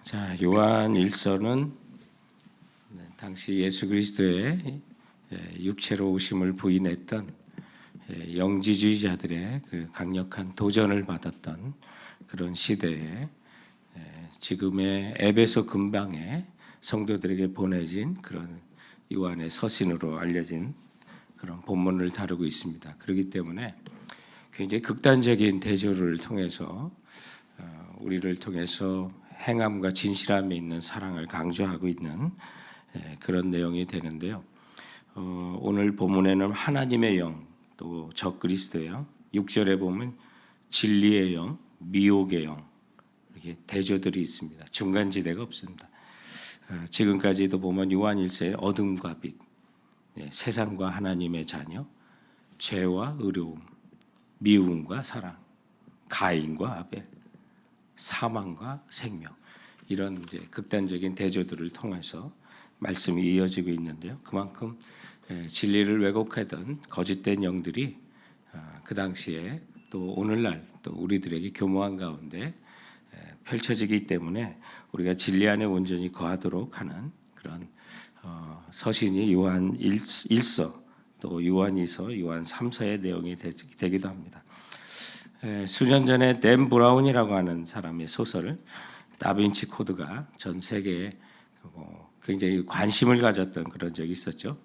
자, 요한 1서는 당시 예수 그리스도의 육체로 오심을 부인했던 영지주의자들의 그 강력한 도전을 받았던 그런 시대에 지금의 에베소 근방에 성도들에게 보내진 그런 요한의 서신으로 알려진 그런 본문을 다루고 있습니다. 그렇기 때문에 굉장히 극단적인 대조를 통해서 우리를 통해서 행함과 진실함에 있는 사랑을 강조하고 있는 그런 내용이 되는데요. 오늘 본문에는 하나님의 영, 또 적그리스도의 영, 6절에 보면 진리의 영, 미혹의 영, 이렇게 대조들이 있습니다. 중간지대가 없습니다. 지금까지도 보면 요한 1서에 어둠과 빛, 세상과 하나님의 자녀, 죄와 의로움, 미움과 사랑, 가인과 아벨, 사망과 생명, 이런 이제 극단적인 대조들을 통해서 말씀이 이어지고 있는데요. 그만큼 진리를 왜곡하던 거짓된 영들이 그 당시에 또 오늘날 또 우리들에게 교묘한 가운데 펼쳐지기 때문에 우리가 진리 안에 온전히 거하도록 하는 그런 서신이 요한 1서, 또 요한 2서, 요한 3서의 내용이 되기도 합니다. 수년 전에 댄 브라운이라고 하는 사람의 소설 다빈치 코드가 전 세계에 굉장히 관심을 가졌던 그런 적이 있었죠.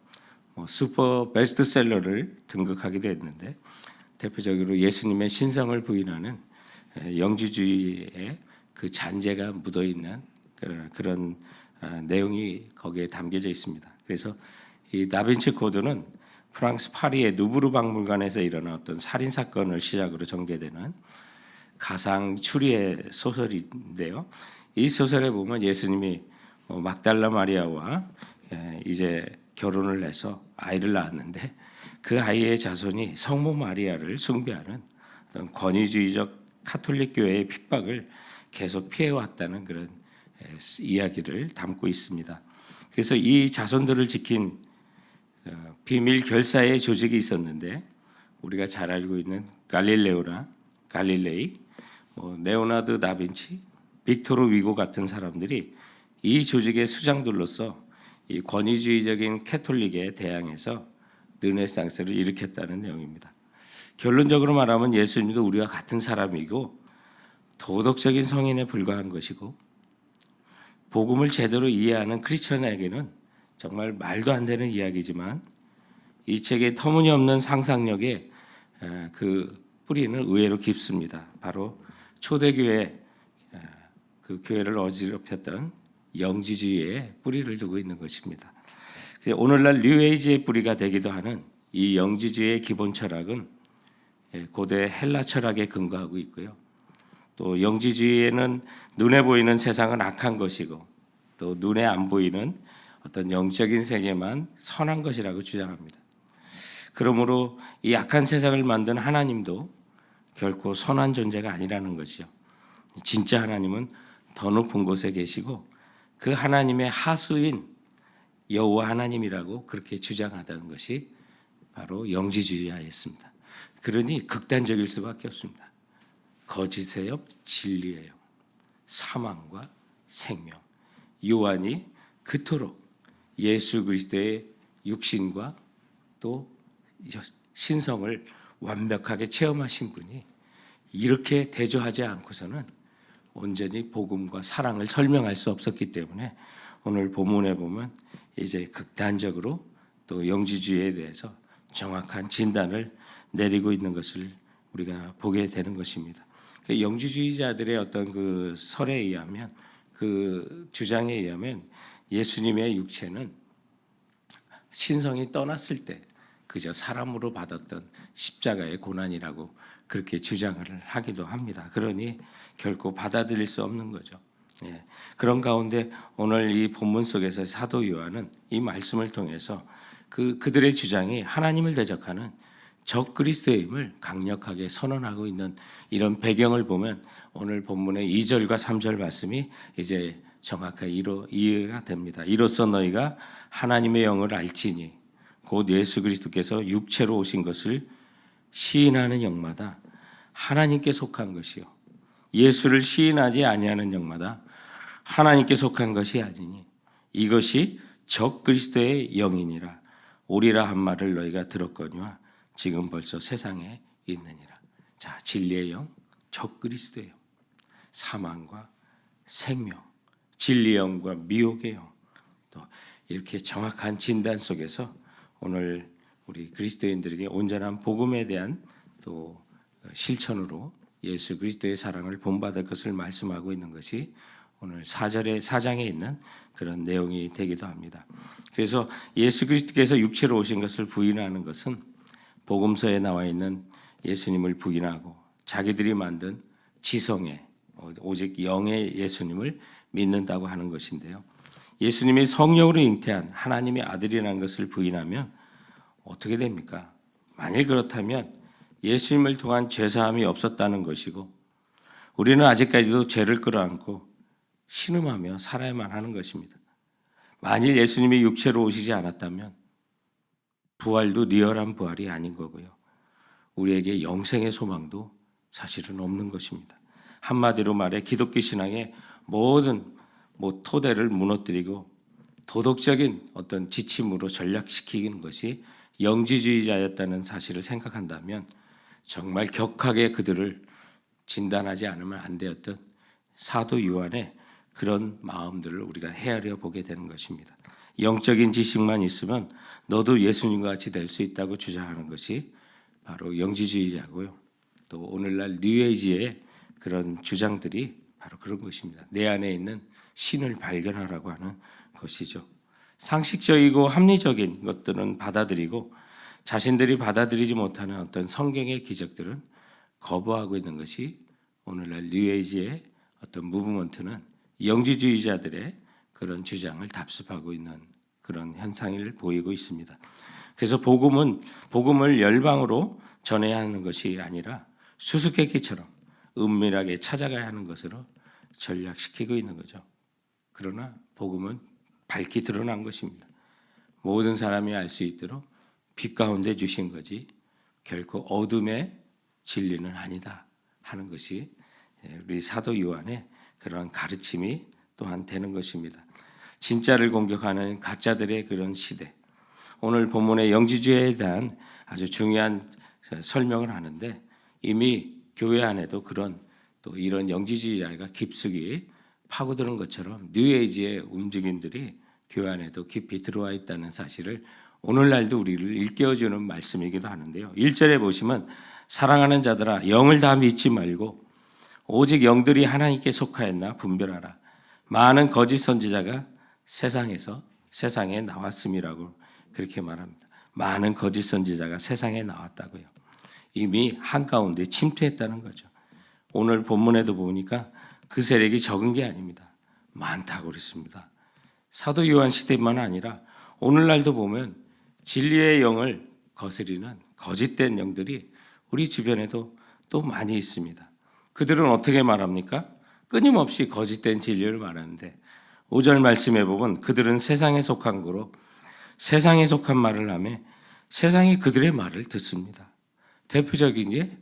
슈퍼 베스트셀러를 등극하기도 했는데, 대표적으로 예수님의 신성을 부인하는 영지주의의 그 잔재가 묻어 있는 그런 내용이 거기에 담겨져 있습니다. 그래서 이 다빈치 코드는 프랑스 파리의 누브르 박물관에서 일어난 어떤 살인 사건을 시작으로 전개되는 가상 추리의 소설인데요. 이 소설에 보면 예수님이 막달라 마리아와 이제 결혼을 해서 아이를 낳았는데, 그 아이의 자손이 성모 마리아를 숭배하는 어떤 권위주의적 카톨릭 교회의 핍박을 계속 피해왔다는 그런 이야기를 담고 있습니다. 그래서 이 자손들을 지킨 비밀 결사의 조직이 있었는데, 우리가 잘 알고 있는 갈릴레이, 레오나르도 다빈치, 빅토르 위고 같은 사람들이 이 조직의 수장들로서 이 권위주의적인 캐톨릭에 대항해서 르네상스를 일으켰다는 내용입니다. 결론적으로 말하면 예수님도 우리와 같은 사람이고 도덕적인 성인에 불과한 것이고, 복음을 제대로 이해하는 크리스천에게는 정말 말도 안 되는 이야기지만, 이 책의 터무니없는 상상력에 그 뿌리는 의외로 깊습니다. 바로 초대교회 그 교회를 어지럽혔던 영지주의에 뿌리를 두고 있는 것입니다. 오늘날 뉴에이지의 뿌리가 되기도 하는 이 영지주의의 기본 철학은 고대 헬라 철학에 근거하고 있고요. 또 영지주의에는 눈에 보이는 세상은 악한 것이고, 또 눈에 안 보이는 어떤 영적인 세계만 선한 것이라고 주장합니다. 그러므로 이 악한 세상을 만든 하나님도 결코 선한 존재가 아니라는 것이죠. 진짜 하나님은 더 높은 곳에 계시고, 그 하나님의 하수인 여호와 하나님이라고 그렇게 주장하다는 것이 바로 영지주의였습니다. 그러니 극단적일 수밖에 없습니다. 거짓의 영, 진리의 영, 사망과 생명. 요한이 그토록 예수 그리스도의 육신과 또 신성을 완벽하게 체험하신 분이 이렇게 대조하지 않고서는 온전히 복음과 사랑을 설명할 수 없었기 때문에, 오늘 본문에 보면 이제 극단적으로 또 영지주의에 대해서 정확한 진단을 내리고 있는 것을 우리가 보게 되는 것입니다. 영지주의자들의 어떤 그 설에 의하면, 그 주장에 의하면 예수님의 육체는 신성이 떠났을 때 그저 사람으로 받았던 십자가의 고난이라고 그렇게 주장을 하기도 합니다. 그러니 결코 받아들일 수 없는 거죠. 그런 가운데 오늘 이 본문 속에서 사도 요한은 이 말씀을 통해서 그들의 주장이 하나님을 대적하는 적그리스도임을 강력하게 선언하고 있는 이런 배경을 보면, 오늘 본문의 2절과 3절 말씀이 이제 정확하게 이해가 됩니다. 이로써 너희가 하나님의 영을 알지니 곧 예수 그리스도께서 육체로 오신 것을 시인하는 영마다 하나님께 속한 것이요, 예수를 시인하지 아니하는 영마다 하나님께 속한 것이 아니니 이것이 적 그리스도의 영이니라. 오리라 한 말을 너희가 들었거니와 지금 벌써 세상에 있느니라. 자, 진리의 영, 적 그리스도의 영, 사망과 생명, 진리의 영과 미혹의 영, 또 이렇게 정확한 진단 속에서 오늘 우리 그리스도인들에게 온전한 복음에 대한 또 실천으로 예수 그리스도의 사랑을 본받을 것을 말씀하고 있는 것이 오늘 4장에 있는 그런 내용이 되기도 합니다. 그래서 예수 그리스도께서 육체로 오신 것을 부인하는 것은 복음서에 나와 있는 예수님을 부인하고 자기들이 만든 지성의 오직 영의 예수님을 믿는다고 하는 것인데요. 예수님이 성령으로 잉태한 하나님의 아들이라는 것을 부인하면 어떻게 됩니까? 만일 그렇다면 예수님을 통한 죄사함이 없었다는 것이고 우리는 아직까지도 죄를 끌어안고 신음하며 살아야만 하는 것입니다. 만일 예수님이 육체로 오시지 않았다면 부활도 리얼한 부활이 아닌 거고요. 우리에게 영생의 소망도 사실은 없는 것입니다. 한마디로 말해 기독교 신앙의 모든 토대를 무너뜨리고 도덕적인 어떤 지침으로 전락시키는 것이 영지주의자였다는 사실을 생각한다면 정말 격하게 그들을 진단하지 않으면 안 되었던 사도 요한의 그런 마음들을 우리가 헤아려 보게 되는 것입니다. 영적인 지식만 있으면 너도 예수님과 같이 될 수 있다고 주장하는 것이 바로 영지주의자고요. 또 오늘날 뉴에이지의 그런 주장들이 바로 그런 것입니다. 내 안에 있는 신을 발견하라고 하는 것이죠. 상식적이고 합리적인 것들은 받아들이고 자신들이 받아들이지 못하는 어떤 성경의 기적들은 거부하고 있는 것이 오늘날 뉴에이지의 어떤 무브먼트는 영지주의자들의 그런 주장을 답습하고 있는 그런 현상을 보이고 있습니다. 그래서 복음을 열방으로 전해야 하는 것이 아니라 수수께끼처럼 은밀하게 찾아가야 하는 것으로 전략시키고 있는 거죠. 그러나 복음은 밝히 드러난 것입니다. 모든 사람이 알 수 있도록 빛 가운데 주신 거지 결코 어둠의 진리는 아니다 하는 것이 우리 사도 요한의 그러한 가르침이 또한 되는 것입니다. 진짜를 공격하는 가짜들의 그런 시대. 오늘 본문의 영지주의에 대한 아주 중요한 설명을 하는데 이미 교회 안에도 그런 또 이런 영지주의자가 깊숙이 파고드는 것처럼 뉴에이지의 움직임들이 교회 안에도 깊이 들어와 있다는 사실을 오늘날도 우리를 일깨워주는 말씀이기도 하는데요. 1절에 보시면 사랑하는 자들아 영을 다 믿지 말고 오직 영들이 하나님께 속하였나 분별하라. 많은 거짓 선지자가 세상에 나왔음이라고 그렇게 말합니다. 많은 거짓 선지자가 세상에 나왔다고요. 이미 한가운데 침투했다는 거죠. 오늘 본문에도 보니까 그 세력이 적은 게 아닙니다. 많다고 그랬습니다. 사도 요한 시대만 아니라 오늘날도 보면 진리의 영을 거스리는 거짓된 영들이 우리 주변에도 또 많이 있습니다. 그들은 어떻게 말합니까? 끊임없이 거짓된 진리를 말하는데 5절 말씀해 보면 그들은 세상에 속한 거로 세상에 속한 말을 하며 세상이 그들의 말을 듣습니다. 대표적인 게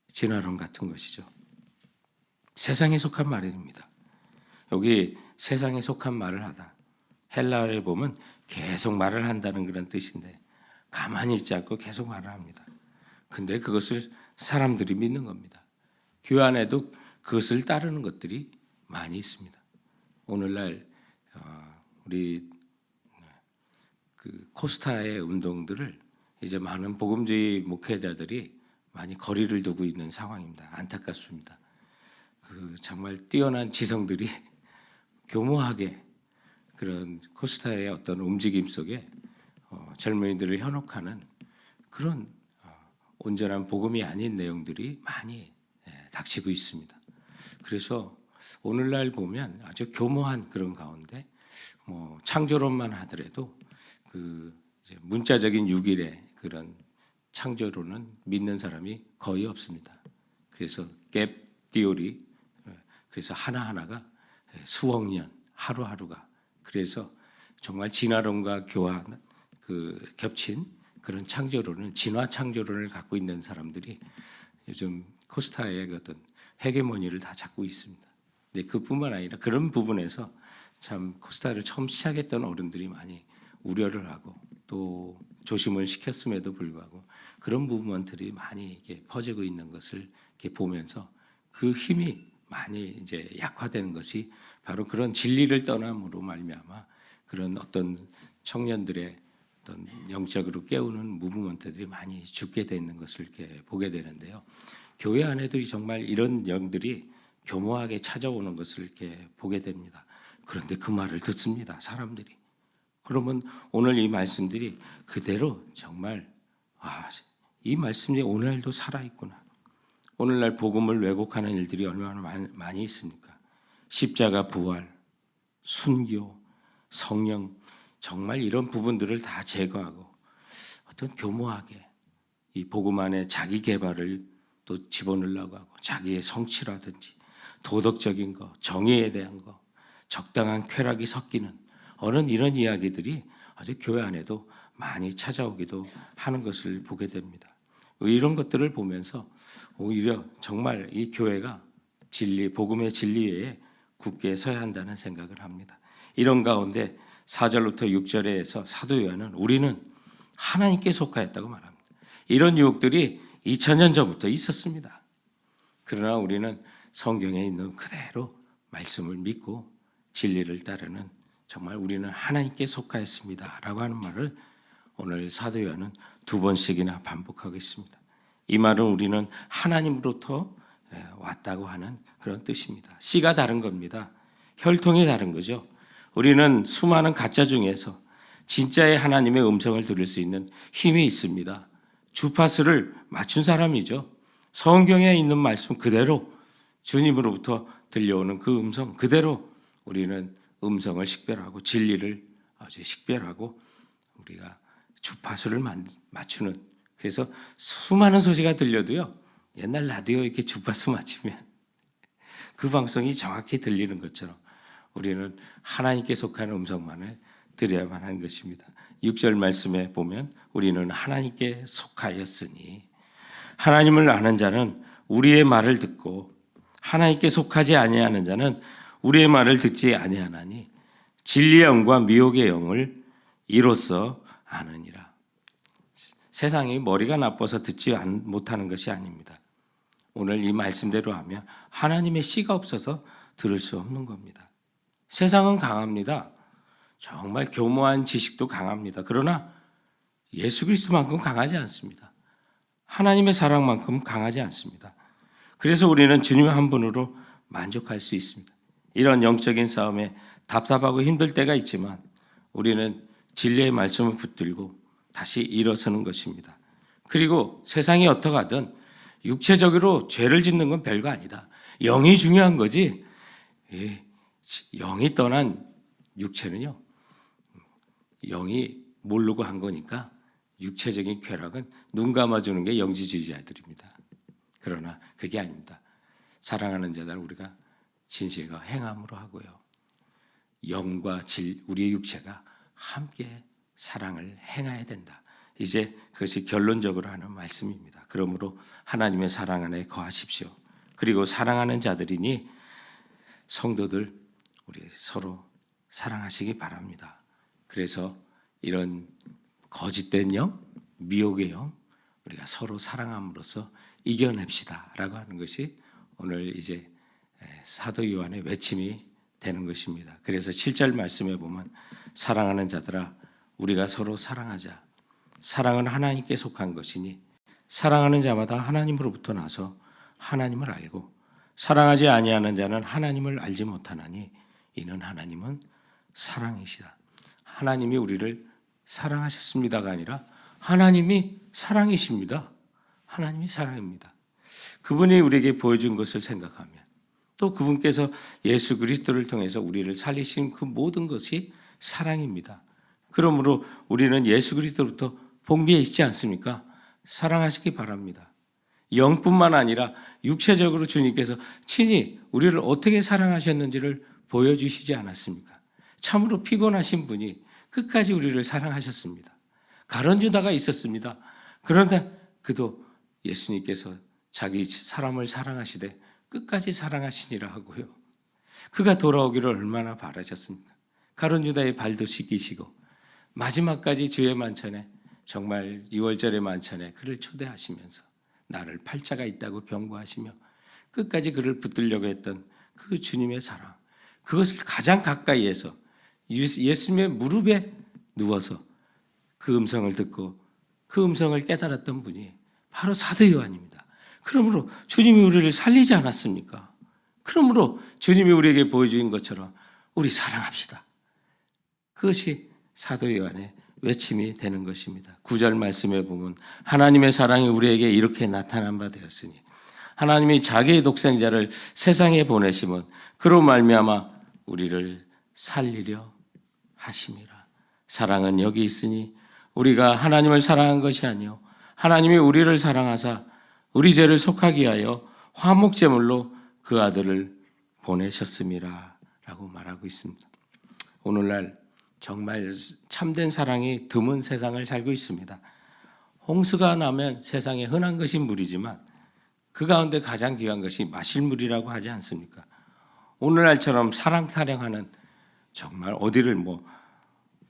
진화론 같은 것이죠. 세상에 속한 말입니다. 여기 세상에 속한 말을 하다. 헬라어에 보면 계속 말을 한다는 그런 뜻인데 가만히 있지 않고 계속 말을 합니다. 근데 그것을 사람들이 믿는 겁니다. 교회 안에도 그것을 따르는 것들이 많이 있습니다. 오늘날 우리 그 코스타의 운동들을 이제 많은 복음주의 목회자들이 많이 거리를 두고 있는 상황입니다. 안타깝습니다. 그 정말 뛰어난 지성들이 교모하게 그런 코스타의 어떤 움직임 속에 젊은이들을 현혹하는 그런 온전한 복음이 아닌 내용들이 많이 닥치고 있습니다. 그래서 오늘날 보면 아주 교모한 그런 가운데 창조론만 하더라도 그 이제 문자적인 6일의 그런 창조론은 믿는 사람이 거의 없습니다. 그래서 갭 디오리, 그래서 하나하나가 수억 년, 하루하루가 그래서 정말 진화론과 교환 그 겹친 그런 창조론은 진화 창조론을 갖고 있는 사람들이 요즘 코스타의 어떤 헤게모니를 다 잡고 있습니다. 근데 그뿐만 아니라 그런 부분에서 참 코스타를 처음 시작했던 어른들이 많이 우려를 하고 또 조심을 시켰음에도 불구하고 그런 부분들이 많이 이렇게 퍼지고 있는 것을 이렇게 보면서 그 힘이 많이 이제 약화되는 것이 바로 그런 진리를 떠남으로 말미암아 그런 어떤 청년들의 어떤 영적으로 깨우는 무브먼트들이 많이 죽게 되는 것을 이렇게 보게 되는데요. 교회 안에도 정말 이런 영들이 교모하게 찾아오는 것을 이렇게 보게 됩니다. 그런데 그 말을 듣습니다, 사람들이. 그러면 오늘 이 말씀들이 그대로 정말 이 말씀이 오늘도 살아있구나. 오늘날 복음을 왜곡하는 일들이 얼마나 많이 있습니까? 십자가 부활, 순교, 성령 정말 이런 부분들을 다 제거하고 어떤 교모하게 이 복음 안에 자기 개발을 또 집어넣으려고 하고 자기의 성취라든지 도덕적인 거, 정의에 대한 거, 적당한 쾌락이 섞이는 이런 이야기들이 아주 교회 안에도 많이 찾아오기도 하는 것을 보게 됩니다. 이런 것들을 보면서 오히려 정말 이 교회가 진리, 복음의 진리에 굳게 서야 한다는 생각을 합니다. 이런 가운데 4절부터 6절에서 사도 요한은 우리는 하나님께 속하였다고 말합니다. 이런 유혹들이 2000년 전부터 있었습니다. 그러나 우리는 성경에 있는 그대로 말씀을 믿고 진리를 따르는 정말 우리는 하나님께 속하였습니다 라고 하는 말을 오늘 사도 요한은 2번씩이나 반복하고 있습니다. 이 말은 우리는 하나님으로부터 왔다고 하는 그런 뜻입니다. 씨가 다른 겁니다. 혈통이 다른 거죠. 우리는 수많은 가짜 중에서 진짜의 하나님의 음성을 들을 수 있는 힘이 있습니다. 주파수를 맞춘 사람이죠. 성경에 있는 말씀 그대로 주님으로부터 들려오는 그 음성 그대로 우리는 음성을 식별하고 진리를 아주 식별하고 우리가 주파수를 맞추는, 그래서 수많은 소리가 들려도요, 옛날 라디오 이렇게 주파수 맞추면 그 방송이 정확히 들리는 것처럼 우리는 하나님께 속하는 음성만을 들어야만 하는 것입니다. 6절 말씀에 보면 우리는 하나님께 속하였으니 하나님을 아는 자는 우리의 말을 듣고 하나님께 속하지 아니하는 자는 우리의 말을 듣지 아니하나니 진리의 영과 미혹의 영을 이로써 아느니라. 세상이 머리가 나빠서 듣지 못하는 것이 아닙니다. 오늘 이 말씀대로 하면 하나님의 씨가 없어서 들을 수 없는 겁니다. 세상은 강합니다. 정말 교모한 지식도 강합니다. 그러나 예수 그리스도만큼 강하지 않습니다. 하나님의 사랑만큼 강하지 않습니다. 그래서 우리는 주님 한 분으로 만족할 수 있습니다. 이런 영적인 싸움에 답답하고 힘들 때가 있지만 우리는 진리의 말씀을 붙들고 다시 일어서는 것입니다. 그리고 세상이 어떠하든 육체적으로 죄를 짓는 건 별거 아니다. 영이 중요한 거지. 영이 떠난 육체는요, 영이 모르고 한 거니까 육체적인 쾌락은 눈 감아주는 게 영지주의자들입니다. 그러나 그게 아닙니다. 사랑하는 자들 우리가 진실과 행함으로 하고요. 영과 우리의 육체가 함께 사랑을 행해야 된다. 이제 그것이 결론적으로 하는 말씀입니다. 그러므로 하나님의 사랑 안에 거하십시오. 그리고 사랑하는 자들이니 성도들 우리 서로 사랑하시기 바랍니다. 그래서 이런 거짓된 영, 미혹의 영 우리가 서로 사랑함으로써 이겨냅시다라고 하는 것이 오늘 이제 사도 요한의 외침이 되는 것입니다. 그래서 7절 말씀에 보면 사랑하는 자들아 우리가 서로 사랑하자. 사랑은 하나님께 속한 것이니 사랑하는 자마다 하나님으로부터 나서 하나님을 알고 사랑하지 아니하는 자는 하나님을 알지 못하나니 이는 하나님은 사랑이시다. 하나님이 우리를 사랑하셨습니다가 아니라 하나님이 사랑이십니다. 하나님이 사랑입니다. 그분이 우리에게 보여준 것을 생각하면 또 그분께서 예수 그리스도를 통해서 우리를 살리신 그 모든 것이 사랑입니다. 그러므로 우리는 예수 그리스도로부터 본 게 있지 않습니까? 사랑하시기 바랍니다. 영뿐만 아니라 육체적으로 주님께서 친히 우리를 어떻게 사랑하셨는지를 보여주시지 않았습니까? 참으로 피곤하신 분이 끝까지 우리를 사랑하셨습니다. 가론유다가 있었습니다. 그런데 그도 예수님께서 자기 사람을 사랑하시되 끝까지 사랑하시니라 하고요. 그가 돌아오기를 얼마나 바라셨습니까? 가룟 유다의 발도 씻기시고 마지막까지 주의 만찬에, 정말 6월절의 만찬에 그를 초대하시면서 나를 팔자가 있다고 경고하시며 끝까지 그를 붙들려고 했던 그 주님의 사랑, 그것을 가장 가까이에서 예수님의 무릎에 누워서 그 음성을 듣고 그 음성을 깨달았던 분이 바로 사도 요한입니다. 그러므로 주님이 우리를 살리지 않았습니까? 그러므로 주님이 우리에게 보여주신 것처럼 우리 사랑합시다. 그것이 사도 요한의 외침이 되는 것입니다. 9절 말씀에 보면 하나님의 사랑이 우리에게 이렇게 나타난 바 되었으니 하나님이 자기의 독생자를 세상에 보내심은 그로 말미암아 우리를 살리려 하심이라. 사랑은 여기 있으니 우리가 하나님을 사랑한 것이 아니요 하나님이 우리를 사랑하사 우리 죄를 속하기 위하여 화목제물로 그 아들을 보내셨음이라 라고 말하고 있습니다. 오늘날 정말 참된 사랑이 드문 세상을 살고 있습니다. 홍수가 나면 세상에 흔한 것이 물이지만 그 가운데 가장 귀한 것이 마실 물이라고 하지 않습니까? 오늘날처럼 사랑 타령하는, 정말 어디를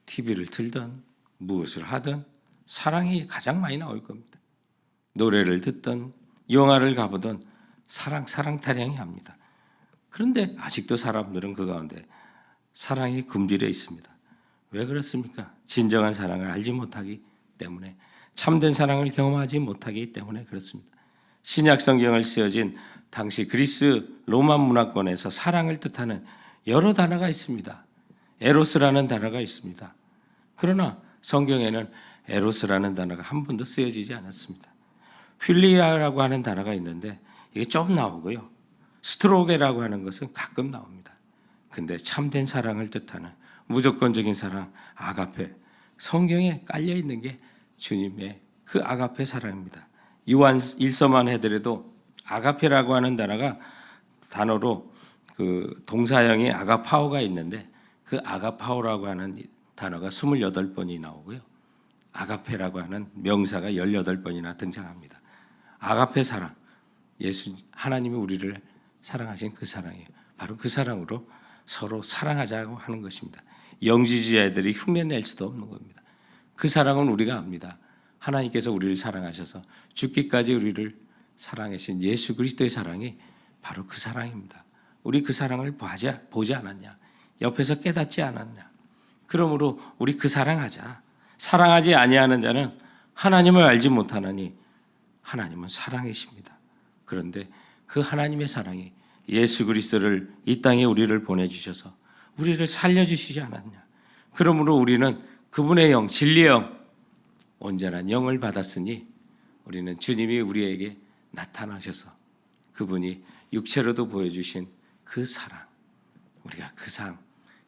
TV를 틀든 무엇을 하든 사랑이 가장 많이 나올 겁니다. 노래를 듣든 영화를 가보든 사랑 타령이 합니다. 그런데 아직도 사람들은 그 가운데 사랑이 금지되어 있습니다. 왜 그렇습니까? 진정한 사랑을 알지 못하기 때문에, 참된 사랑을 경험하지 못하기 때문에 그렇습니다. 신약 성경을 쓰여진 당시 그리스 로마 문화권에서 사랑을 뜻하는 여러 단어가 있습니다. 에로스라는 단어가 있습니다. 그러나 성경에는 에로스라는 단어가 한 번도 쓰여지지 않았습니다. 필리아라고 하는 단어가 있는데 이게 좀 나오고요. 스트로게라고 하는 것은 가끔 나옵니다. 근데 참된 사랑을 뜻하는 무조건적인 사랑, 아가페, 성경에 깔려 있는 게 주님의 그 아가페 사랑입니다. 요한 1서만 해더라도 아가페라고 하는 단어로 그 동사형의 아가파오가 있는데 그 아가파오라고 하는 단어가 28번이 나오고요. 아가페라고 하는 명사가 18번이나 등장합니다. 아가페 사랑, 하나님이 우리를 사랑하신 그 사랑이에요. 바로 그 사랑으로 서로 사랑하자고 하는 것입니다. 영지주의자들이 흉내낼 수도 없는 겁니다. 그 사랑은 우리가 압니다. 하나님께서 우리를 사랑하셔서 죽기까지 우리를 사랑하신 예수 그리스도의 사랑이 바로 그 사랑입니다. 우리 그 사랑을 보지 않았냐? 옆에서 깨닫지 않았냐? 그러므로 우리 그 사랑하자. 사랑하지 아니하는 자는 하나님을 알지 못하나니 하나님은 사랑이십니다. 그런데 그 하나님의 사랑이 예수 그리스도를 이 땅에 우리를 보내주셔서 우리를 살려주시지 않았냐? 그러므로 우리는 그분의 영, 진리의 영, 온전한 영을 받았으니 우리는 주님이 우리에게 나타나셔서 그분이 육체로도 보여주신 그 사랑, 우리가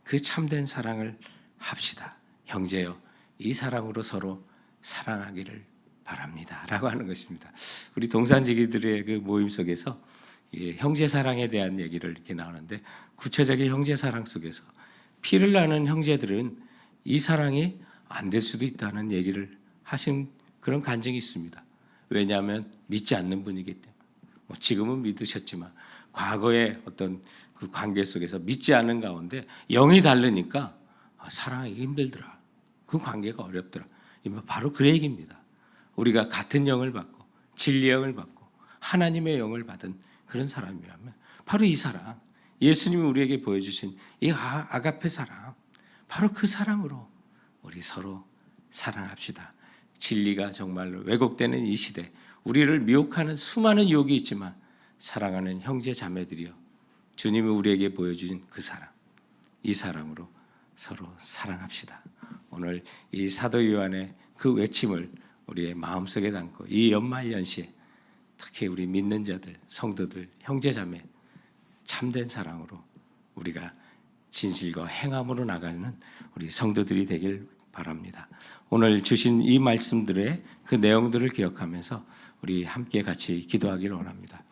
그 참된 사랑을 합시다. 형제여, 이 사랑으로 서로 사랑하기를 바랍니다. 라고 하는 것입니다. 우리 동산지기들의 그 모임 속에서 형제 사랑에 대한 얘기를 이렇게 나오는데, 구체적인 형제 사랑 속에서 피를 나는 형제들은 이 사랑이 안 될 수도 있다는 얘기를 하신 그런 간증이 있습니다. 왜냐하면 믿지 않는 분이기 때문에. 지금은 믿으셨지만 과거의 어떤 그 관계 속에서 믿지 않는 가운데 영이 다르니까 사랑하기 힘들더라. 그 관계가 어렵더라. 바로 그 얘기입니다. 우리가 같은 영을 받고 진리의 영을 받고 하나님의 영을 받은 그런 사람이라면 바로 이 사랑, 예수님이 우리에게 보여주신 이 아가페 사랑, 바로 그 사랑으로 우리 서로 사랑합시다. 진리가 정말로 왜곡되는 이 시대, 우리를 미혹하는 수많은 유혹이 있지만 사랑하는 형제 자매들이여, 주님이 우리에게 보여주신 그 사랑, 이 사랑으로 서로 사랑합시다. 오늘 이 사도 요한의 그 외침을 우리의 마음속에 담고 이 연말연시에 특히 우리 믿는 자들, 성도들, 형제 자매 참된 사랑으로 우리가 진실과 행함으로 나가는 우리 성도들이 되길 바랍니다. 오늘 주신 이 말씀들의 그 내용들을 기억하면서 우리 함께 같이 기도하기를 원합니다.